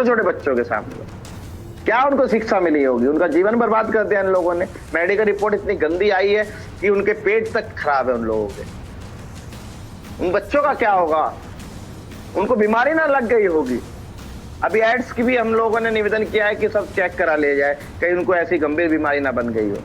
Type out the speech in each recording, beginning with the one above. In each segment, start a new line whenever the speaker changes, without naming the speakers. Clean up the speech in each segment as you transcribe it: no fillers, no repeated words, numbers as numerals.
छोटे बच्चों के सामने, क्या उनको शिक्षा मिली होगी? उनका जीवन बर्बाद कर दिया इन लोगों ने। मेडिकल रिपोर्ट इतनी गंदी आई है कि उनके पेट तक खराब है उन लोगों के। उन बच्चों का क्या होगा? उनको बीमारी ना लग गई होगी? अभी एड्स की भी हम लोगों ने निवेदन किया है कि सब चेक करा लिया जाए, कहीं उनको ऐसी गंभीर बीमारी ना बन गई हो।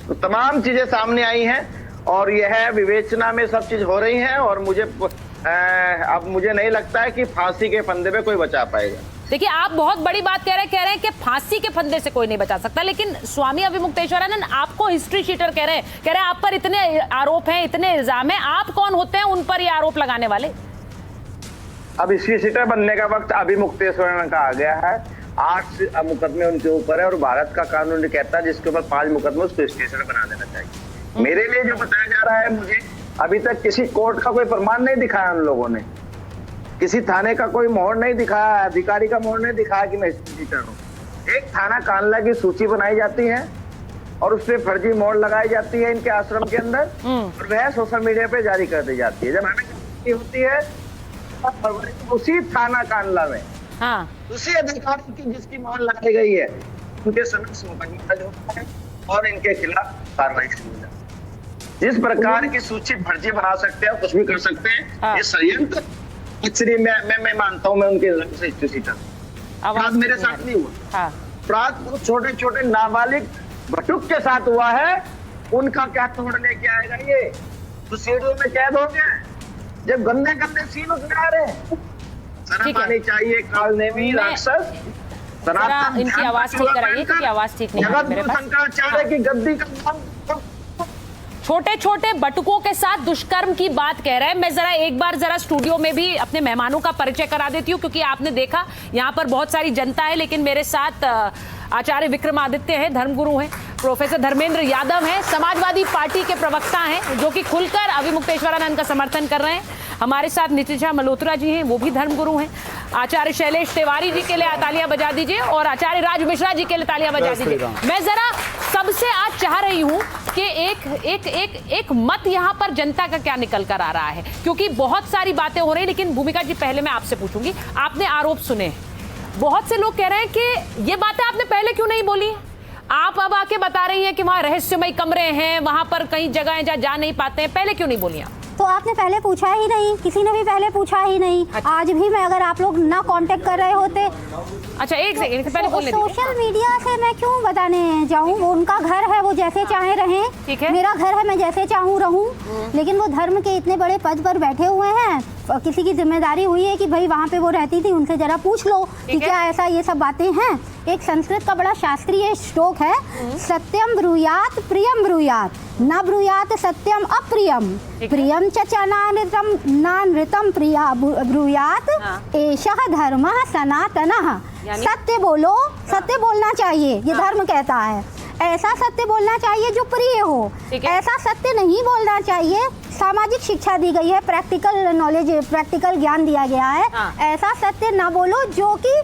तो तमाम चीजें सामने आई हैं और यह विवेचना में सब चीज हो रही है। और अब मुझे नहीं लगता है कि फांसी के फंदे पे कोई बचा पाएगा।
देखिए, आप बहुत बड़ी बात कह रहे हैं कि फांसी के फंदे से कोई नहीं बचा सकता, लेकिन स्वामी अविमुक्तेश्वरानंद आपको हिस्ट्री शीटर कह रहे हैं आप पर इतने आरोप हैं, इतने इल्जाम हैं, आप कौन होते हैं उन पर ये आरोप लगाने वाले?
अब हिस्ट्री शीटर बनने का वक्त अविमुक्तेश्वरानंद का आ गया है। 8 मुकदमे उनके ऊपर है और भारत का कानून कहता है जिसके ऊपर 5 मुकदमे उसको हिस्ट्री शीटर बना देना चाहिए। मेरे लिए जो बताया जा रहा है, मुझे अभी तक किसी कोर्ट का कोई प्रमाण नहीं दिखाया उन लोगों ने, किसी थाने का कोई मोहर नहीं दिखाया, अधिकारी का मोहर नहीं दिखाया कि मैं हिस्ट्री शीटर हूँ। एक थाना कांडला की सूची बनाई जाती है और उसपे फर्जी मोहर लगाई जाती है इनके आश्रम के अंदर और वह सोशल मीडिया पे जारी कर दी जाती है। जब हमें होती है फरवरी उसी थाना कांडला में उसी अधिकारी की जिसकी मोहर लगाई गई है उनके समक्ष मुकदमा होता है और इनके खिलाफ कार्रवाई शुरू है। जिस प्रकार की सूची फर्जी बना सकते हैं, कुछ भी कर सकते हैं, ये षड्यंत्र एक्चुअली मैं मानता हूँ, मैं उनके से हिस्ट्री शीटर। अपराध मेरे साथ नहीं हुआ, अपराध छोटे छोटे नाबालिग भटुक के साथ हुआ है। उनका क्या तोड़ लेके आएगा ये? तो सीढ़ियों में कैद हो गए जब गंदे गंदे सीन उसमें आ रहे हैं। शर्म आनी चाहिए कालनेमी राक्षस।
इनकी आवाज ठीक कराइए, क्योंकि आवाज ठीक नहीं है मेरे पास।
शंकराचार्य की गद्दी का
छोटे छोटे बटुकों के साथ दुष्कर्म की बात कह रहे हैं। मैं एक बार स्टूडियो में भी अपने मेहमानों का परिचय करा देती हूँ, क्योंकि आपने देखा यहाँ पर बहुत सारी जनता है, लेकिन मेरे साथ आचार्य विक्रमादित्य हैं, धर्मगुरु हैं, प्रोफेसर धर्मेंद्र यादव हैं, समाजवादी पार्टी के प्रवक्ता हैं जो कि खुलकर अविमुक्तेश्वरानंद का समर्थन कर रहे हैं। हमारे साथ नितिशा मल्होत्रा जी हैं, वो भी धर्मगुरु हैं। आचार्य शैलेश तिवारी जी के लिए तालियां बजा दीजिए और आचार्य राज मिश्रा जी के लिए तालियां बजा दीजिए। मैं जरा सबसे आज चाह रही हूं कि एक मत यहां पर जनता का क्या निकल कर आ रहा है, क्योंकि बहुत सारी बातें हो रही हैं। लेकिन भूमिका जी, पहले मैं आपसे पूछूंगी, आपने आरोप सुने, बहुत से लोग कह रहे हैं कि ये बातें आपने पहले क्यों नहीं बोली? आप अब आके बता रही हैं कि वहां रहस्यमय कमरे हैं, वहां पर कई जगह हैं जहां जा नहीं पाते हैं, पहले क्यों नहीं बोली आप?
तो आपने पहले पूछा ही नहीं, किसी ने भी पहले पूछा ही नहीं। अच्छा। आज भी मैं अगर आप लोग ना कांटेक्ट कर रहे होते।
अच्छा, एक सेकंड पहले बोलने दीजिए।
सोशल मीडिया से मैं क्यों बताने जाऊं? वो उनका घर है, वो जैसे चाहे रहें।
ठीक है।
मेरा घर है, मैं जैसे चाहूं रहूं। लेकिन वो धर्म के इतने बड़े पद पर बैठे हुए हैं, किसी की जिम्मेदारी हुई है कि भाई वहाँ पे वो रहती थी, उनसे जरा पूछ लो कि क्या ऐसा ये सब बातें हैं। एक संस्कृत का बड़ा शास्त्रीय श्लोक है, सत्यम ब्रूयात प्रियम ब्रूयात, न ब्रूयात सत्यम अप्रियम, प्रियम च नानृतम प्रिया ब्रूयात, एषः धर्मः सनातनः। सत्य बोलो, सत्य बोलना चाहिए, ये धर्म कहता है। ऐसा सत्य बोलना चाहिए जो प्रिय हो, ऐसा सत्य नहीं बोलना चाहिए। सामाजिक शिक्षा दी गई है, प्रैक्टिकल नॉलेज, प्रैक्टिकल ज्ञान दिया गया है। ऐसा सत्य ना बोलो जो कि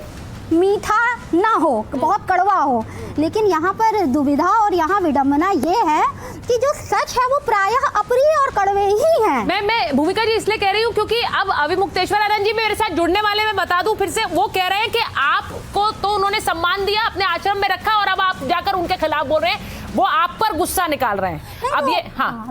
मीठा ना हो, बहुत कड़वा हो। लेकिन यहाँ पर दुविधा और यहाँ विडंबना ये है कि जो सच है वो प्रायः अप्रिय और कड़वे ही हैं।
मैं भूमिका जी इसलिए कह रही हूँ क्योंकि अब अविमुक्तेश्वरानंद जी मेरे साथ जुड़ने वाले, मैं बता दूं फिर से, वो कह रहे हैं कि आपको तो उन्होंने सम्मान दिया, अपने आश्रम में रखा, और अब आप जाकर उनके खिलाफ बोल रहे हैं, वो आप पर गुस्सा निकाल रहे हैं। अब ये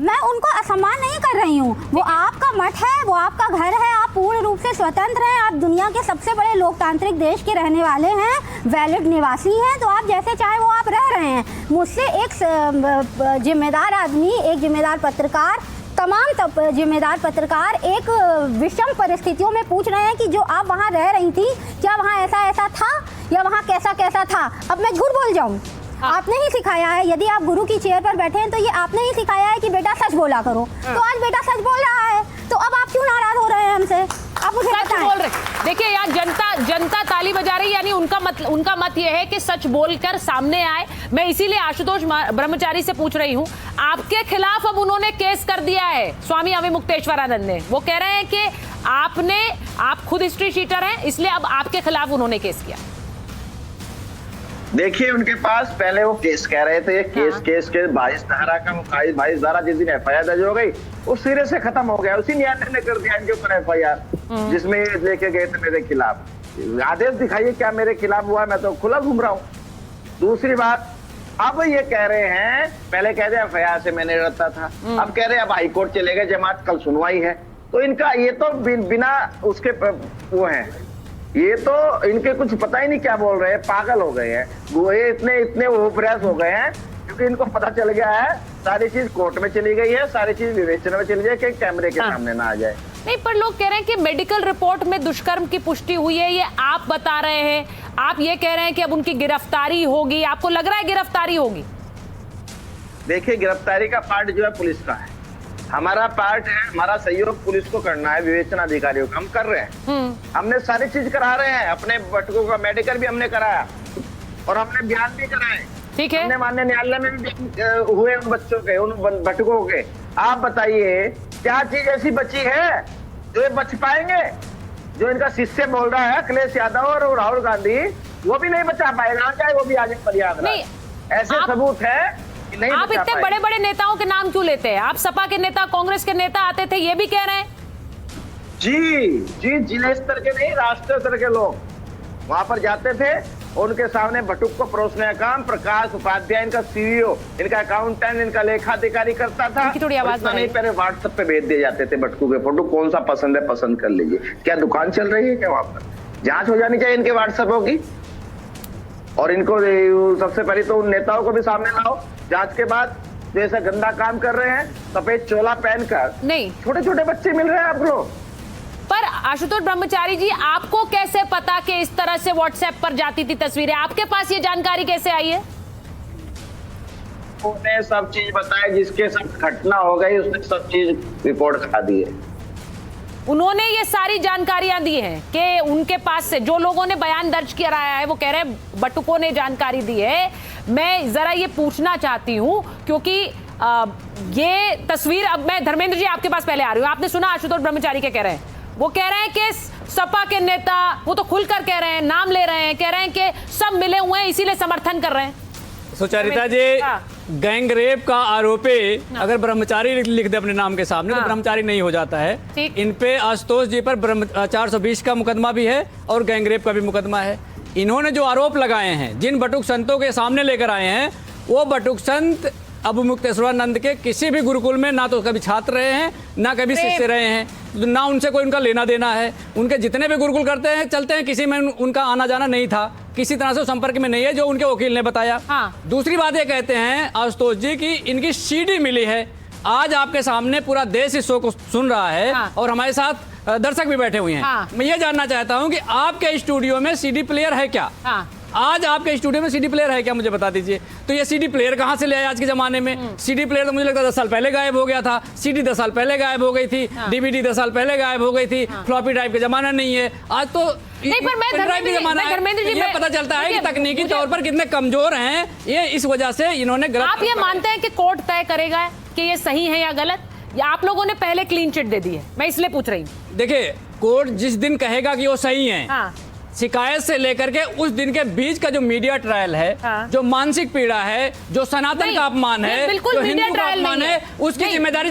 मैं उनको असम्मान नहीं कर रही हूँ। वो आपका मठ है, वो आपका घर है, आप पूर्ण रूप से स्वतंत्र हैं, आप दुनिया के सबसे बड़े लोकतांत्रिक देश के रहने वाले हैं, वैलिड निवासी हैं, तो आप जैसे चाहे वो आप रह रहे हैं। मुझसे एक जिम्मेदार आदमी, एक जिम्मेदार पत्रकार, तमाम जिम्मेदार पत्रकार एक विषम परिस्थितियों में पूछ रहे हैं कि जो आप वहाँ रह रही थी, क्या वहाँ ऐसा ऐसा था या वहाँ कैसा कैसा था? अब मैं झूठ बोल जाऊँ? आपने ही सिखाया है, यदि आप गुरु की चेयर पर बैठे हैं तो ये आपने ही सिखाया है कि बेटा सच बोला करो। तो आज बेटा सच बोल रहा है, तो अब आप क्यों नाराज हो रहे हैं हमसे? आप मुझे
सच बोल रहे। देखिए यार, जनता ताली बजा रही, यानी उनका मत ये है कि सच बोलकर सामने आए। मैं इसीलिए आशुतोष ब्रह्मचारी से पूछ रही हूँ, आपके खिलाफ अब उन्होंने केस कर दिया है स्वामी अविमुक्तेश्वरानंद ने। वो कह रहे हैं कि आप खुद हिस्ट्री शीटर हैं, इसलिए अब आपके खिलाफ उन्होंने केस किया।
देखिए, उनके पास पहले वो केस कह रहे थे, केस के 22 धारा का 22 धारा जिस दिन FIR दर्ज हो गई वो सिरे से खत्म हो गया। उसी न्यायालय ने कर दिया इनके ऊपर FIR, जिसमें लेके गए थे मेरे खिलाफ। आदेश दिखाइए क्या मेरे खिलाफ हुआ, मैं तो खुला घूम रहा हूँ। दूसरी बात, अब ये कह रहे हैं, पहले कह रहे FIR से मैंने रखता था, अब कह रहे अब हाईकोर्ट चले गए, जमात कल सुनवाई है। तो इनका ये तो बिना उसके वो है, ये तो इनके कुछ पता ही नहीं क्या बोल रहे हैं, पागल हो गए हैं वो, ये इतने ओवरैश हो गए हैं क्योंकि इनको पता चल गया है सारी चीज कोर्ट में चली गई है, सारी चीज विवेचना में चली जाए कि कैमरे के सामने ना आ जाए।
नहीं, पर लोग कह रहे हैं कि मेडिकल रिपोर्ट में दुष्कर्म की पुष्टि हुई है, ये आप बता रहे हैं, आप ये कह रहे हैं कि अब उनकी गिरफ्तारी होगी, आपको लग रहा है गिरफ्तारी होगी?
देखिए, गिरफ्तारी का पार्ट जो है पुलिस का है, हमारा पार्ट है, हमारा सहयोग पुलिस को करना है, विवेचना अधिकारियों का हम कर रहे हैं। हमने सारी चीज करा रहे हैं, अपने बटुकों का मेडिकल भी हमने कराया और हमने बयान भी कराए।
ठीक है,
हमने माननीय न्यायालय में भी हुए उन बच्चों के, उन बटुकों के। आप बताइए क्या चीज ऐसी बची है जो ये बच पाएंगे? जो इनका शिष्य बोल रहा है अखिलेश यादव और राहुल गांधी, वो भी नहीं बचा पाएगा, चाहे वो भी आगे प्रयागराज। ऐसे सबूत है।
आप इतने बड़े बड़े नेताओं के नाम क्यों लेते हैं? आप सपा के नेता, कांग्रेस के नेता आते थे, ये भी कह रहे हैं।
जी, जिले स्तर के नहीं, राष्ट्रीय स्तर के लोग वहां पर जाते थे, उनके सामने बटुक को परोसने का काम प्रकाश उपाध्याय, इनका CEO, इनका अकाउंटेंट, इनका लेखाधिकारी करता था।
थोड़ी आवाज
नहीं, पहले व्हाट्सएप पे भेज दिए जाते थे बटुकों के फोटो, कौन सा पसंद है पसंद कर लीजिए। क्या दुकान चल रही है क्या वहां पर? जांच हो जानी चाहिए इनके व्हाट्सएपों की, और इनको सबसे पहले तो उन नेताओं को भी सामने लाओ जांच के बाद, जो ऐसा गंदा काम कर रहे हैं, सफेद चोला पहनकर।
नहीं,
छोटे छोटे बच्चे मिल रहे हैं आप लोग।
पर आशुतोष ब्रह्मचारी जी, आपको कैसे पता कि इस तरह से व्हाट्सएप पर जाती थी तस्वीरें? आपके पास ये जानकारी कैसे आई है?
उन्होंने सब चीज बताया, जिसके साथ घटना हो गई उसने सब चीज रिपोर्ट करा दी है।
उन्होंने ये सारी जानकारियां दी हैं कि उनके पास से जो लोगों ने बयान दर्ज कराया है, वो कह रहे हैं बटुकों ने जानकारी दी है। मैं जरा ये पूछना चाहती हूं क्योंकि ये तस्वीर, अब मैं धर्मेंद्र जी आपके पास पहले आ रही हूं। आपने सुना आशुतोष ब्रह्मचारी क्या कह रहे हैं? वो कह रहे हैं कि सपा के नेता, वो तो खुलकर कह रहे हैं, नाम ले रहे हैं, कह रहे हैं कि सब मिले हुए हैं इसीलिए समर्थन कर रहे हैं।
सुचरिता जी, गैंग रेप का आरोपी अगर ब्रह्मचारी लिख दे अपने नाम के सामने तो ब्रह्मचारी नहीं हो जाता है। इन पे आशुतोष जी पर 420 का मुकदमा भी है और गैंग रेप का भी मुकदमा है। इन्होंने जो आरोप लगाए हैं, जिन बटुक संतों के सामने लेकर आए हैं, वो बटुक संत अबू मुक्तेश्वरानंद के किसी भी गुरुकुल में ना तो कभी छात्र रहे हैं, ना कभी शिष्य रहे हैं, ना उनसे कोई उनका लेना देना है। उनके जितने भी गुरुकुल करते हैं चलते हैं, किसी में उनका आना जाना नहीं था, किसी तरह से संपर्क में नहीं है, जो उनके वकील ने बताया। दूसरी बात ये कहते हैं आशुतोष जी की इनकी CD मिली है। आज आपके सामने पूरा देश इस शो को सुन रहा है और हमारे साथ दर्शक भी बैठे हुए हैं। मैं ये जानना चाहता हूँ कि आपके स्टूडियो में CD प्लेयर है क्या? आज आपके स्टूडियो में CD प्लेयर है क्या, मुझे बता दीजिए। तो ये CD प्लेयर कहाँ से ले आए आज के जमाने में? CD प्लेयर तो मुझे लगता है 10 साल पहले गायब हो गया था, CD 10 साल पहले गायब हो गई थी, DVD 10 साल पहले गायब हो गई थी, फ्लॉपी ड्राइव का जमाना नहीं है आज तो।
नहीं, पर मैं धर्मेंद्र जी,
ये पता चलता है कि तकनीकी तौर पर कितने कमजोर हैं ये, इस वजह से इन्होंने गलत।
आप ये मानते हैं कि कोर्ट तय करेगा कि ये सही है या गलत, या आप लोगों ने पहले क्लीन चिट दे दी है? मैं इसलिए पूछ रही हूँ।
देखिए, कोर्ट जिस दिन कहेगा कि वो सही है, शिकायत से लेकर के उस दिन के बीच का जो मीडिया ट्रायल है, जो मानसिक पीड़ा है, जो सनातन का अपमान है, जो हिंदू का अपमान है, उसकी जिम्मेदारी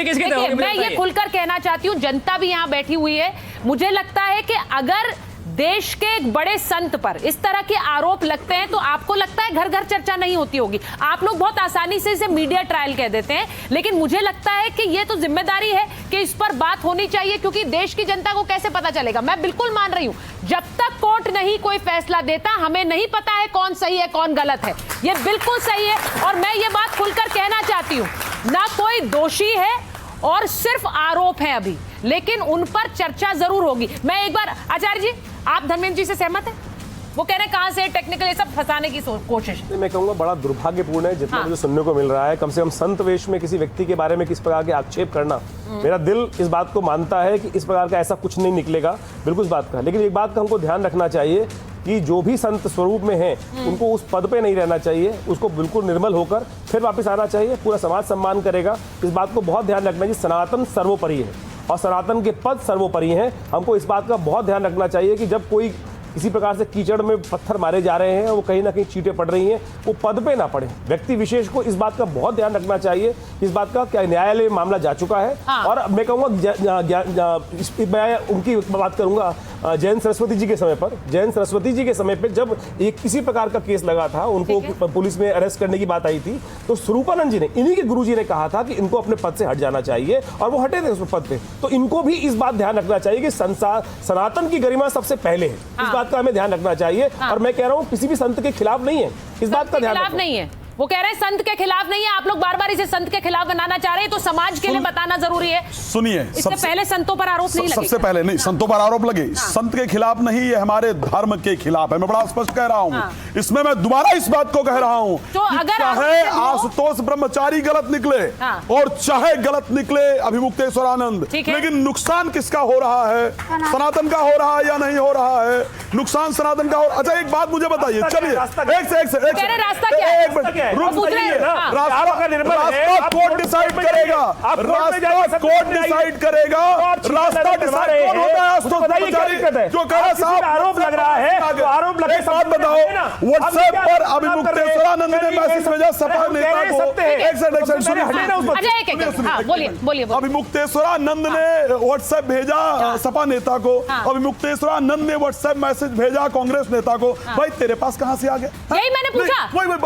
किसकी होगी?
मैं ये खुलकर कहना चाहती हूँ, जनता भी यहाँ बैठी हुई है। मुझे लगता है कि अगर देश के एक बड़े संत पर इस तरह के आरोप लगते हैं तो आपको लगता है घर घर चर्चा नहीं होती होगी। आप लोग बहुत आसानी से इसे मीडिया ट्रायल कह देते हैं, लेकिन मुझे लगता है कि ये तो जिम्मेदारी है कि इस पर बात होनी चाहिए, क्योंकि देश की जनता को कैसे पता चलेगा? मैं बिल्कुल मान रही हूं, जब तक कोर्ट नहीं कोई फैसला देता हमें नहीं पता है कौन सही है कौन गलत है। ये बिल्कुल सही है और मैं ये बात खुलकर कहना चाहती हूँ, ना कोई दोषी है और सिर्फ आरोप है अभी, लेकिन उन पर चर्चा जरूर होगी। मैं एक बार, आचार्य जी, आप धर्मेंद्र जी से सहमत हैं? वो कह रहे हैं कहां से टेक्निकल ये सब फंसाने की कोशिश।
मैं कहूँगा बड़ा दुर्भाग्यपूर्ण है जितना मुझे सुनने को मिल रहा है। कम से कम संत वेश में किसी व्यक्ति के बारे में किस प्रकार के आक्षेप करना, मेरा दिल इस बात को मानता है कि इस प्रकार का ऐसा कुछ नहीं निकलेगा, बिल्कुल इस बात का। लेकिन एक बात का हमको ध्यान रखना चाहिए कि जो भी संत स्वरूप में हैं उनको उस पद पे नहीं रहना चाहिए, उसको बिल्कुल निर्मल होकर फिर वापस आना चाहिए। पूरा समाज सम्मान करेगा, इस बात को बहुत ध्यान रखना चाहिए। सनातन सर्वोपरि है और सनातन के पद सर्वोपरि हैं। हमको इस बात का बहुत ध्यान रखना चाहिए कि जब कोई किसी प्रकार से कीचड़ में पत्थर मारे जा रहे हैं, वो कहीं ना कहीं चींटे पड़ रही हैं, वो पद पे ना पड़े। व्यक्ति विशेष को इस बात का बहुत ध्यान रखना चाहिए। इस बात का क्या न्यायालय में मामला जा चुका है और मैं कहूँगा मैं उनकी बात करूँगा, जयंत सरस्वती जी के समय पर, जयंत सरस्वती जी के समय पे जब एक किसी प्रकार का केस लगा था, उनको पुलिस में अरेस्ट करने की बात आई थी, तो स्वरूपानंद जी ने, इन्हीं के गुरुजी ने कहा था कि इनको अपने पद से हट जाना चाहिए, और वो हटे थे उस पद पे। तो इनको भी इस बात ध्यान रखना चाहिए कि सनातन की गरिमा सबसे पहले है, इस बात का हमें ध्यान रखना चाहिए। और मैं कह रहा हूँ किसी भी संत के खिलाफ नहीं है, इस बात का ध्यान
नहीं है। वो कह रहे हैं संत के खिलाफ नहीं है, आप लोग बार बार इसे संत के खिलाफ बनाना चाह रहे हैं, तो समाज के लिए बताना जरूरी है।
सुनिए,
इससे पहले संतों पर आरोप नहीं लगे।
सबसे पहले नहीं, संतों पर आरोप लगे, संत के खिलाफ नहीं, ये हमारे धर्म के खिलाफ है। मैं बड़ा स्पष्ट कह रहा हूँ, इसमें मैं दोबारा इस बात को कह रहा हूँ, चाहे आशुतोष ब्रह्मचारी गलत निकले और चाहे गलत निकले अभिमुक्तेश्वरानंद, लेकिन नुकसान किसका हो रहा है? सनातन का हो रहा है या नहीं हो रहा है? नुकसान सनातन का हो। अच्छा एक बात मुझे बताइए, चलिए रास्ता क्या है? रास्ता कोर्ट डिसाइड करेगा, रास्ता कोर्ट डिसाइड करेगा। रास्ता डिसाइड कौन होता है? आशुतोष ब्रह्मचारी जो कह रहा साहब
आरोप लग रहा है, आरोप लगे।
एक बात बताओ, व्हाट्सएप पर अभिमुक्तेश्वरानंद ने मैसेज भेजा सपा नेता को, अभिमुक्तेश्वरानंद ने व्हाट्सएप भेजा सपा नेता को, अभिमुक्तेश्वरानंद ने व्हाट्सएप मैसेज भेजा कांग्रेस नेता को। भाई तेरे पास कहां से आ गया?
यही मैंने पूछा,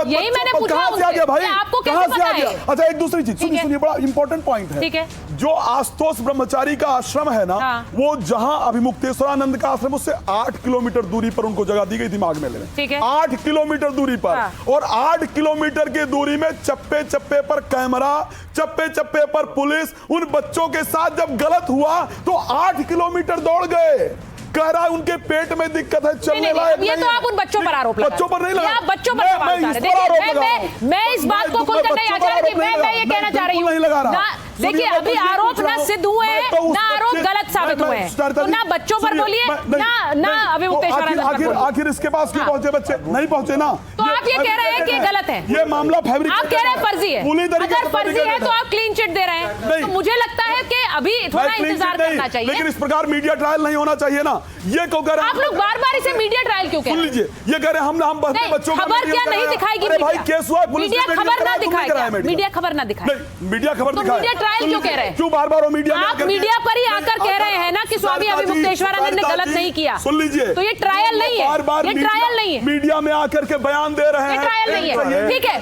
यही मैंने पूछा,
कहां से आ गया भाई?
आपको
कहां
कैसे
से आ
पता
गया?
है?
अच्छा एक दूसरी चीज सुनिए, बड़ा इंपॉर्टेंट पॉइंट है।
ठीक है,
जो आशुतोष ब्रह्मचारी का आश्रम है ना, वो जहां अभिमुक्तेश्वरानंद का आश्रम, उससे 8 किलोमीटर दूरी पर उनको जगह दी गई थी माघ मेले में। 8 किलोमीटर दूरी पर, और 8 किलोमीटर की दूरी में चप्पे चप्पे पर कैमरा, चप्पे चप्पे पर पुलिस। उन बच्चों के साथ जब गलत हुआ तो 8 किलोमीटर दौड़ गए। कह रहा है उनके पेट में दिक्कत है, चलने लायक नहीं।
ये तो आप उन बच्चों पर आरोप लगा रहे हैं।
बच्चों पर नहीं लगा,
आप बच्चों पर सवाल कर रहे हैं। मैं इस बात को खुलकर नहीं आचार कि मैं ये कहना चाह रही हूँ, देखिए अभी आरोप ना सिद्ध हुए हैं, ना आरोप गलत साबित हुए हैं, तो ना बच्चों पर बोलिए, ना अभिमुक्तेश्वरानंद पर बोलिए।
आखिर इसके पास क्यों पहुंचे बच्चे? नहीं पहुंचे ना।
तो आप ये कह रहे हैं कि गलत है,
ये मामला फैब्रिक,
आप कह रहे हैं फर्जी है। अगर फर्जी है तो आप क्लीन चिट दे रहे हैं। तो मुझे लगता है कि अभी थोड़ा इंतजार करना चाहिए।
लेकिन इस प्रकार मीडिया ट्रायल नहीं होना चाहिए ना। ये क्यों कह रहे हैं
आप लोग? बार बार इसे मीडिया ट्रायल क्यों कह रहे हैं?
सुन लीजिए, ये कह रहे हैं हम बच्चों को
खबर क्या नहीं दिखाएगी?
भाई केस हुआ,
मीडिया खबर ना दिखाएगा, मीडिया खबर ना दिखाए,
मीडिया खबर
तो मीडिया ट्रायल क्यों कह रहे हैं?
क्यों बार बार मीडिया
आप मीडिया पर ही आकर कह रहे हैं ना कि स्वामी अभिमुक्तेश्वरानंद ने गलत नहीं किया।
सुन लीजिए,
तो ये ट्रायल नहीं है,
बार बार
ये ट्रायल नहीं है,
मीडिया में आकर के बयान दे रहे हैं,
ये ट्रायल नहीं है। ठीक है।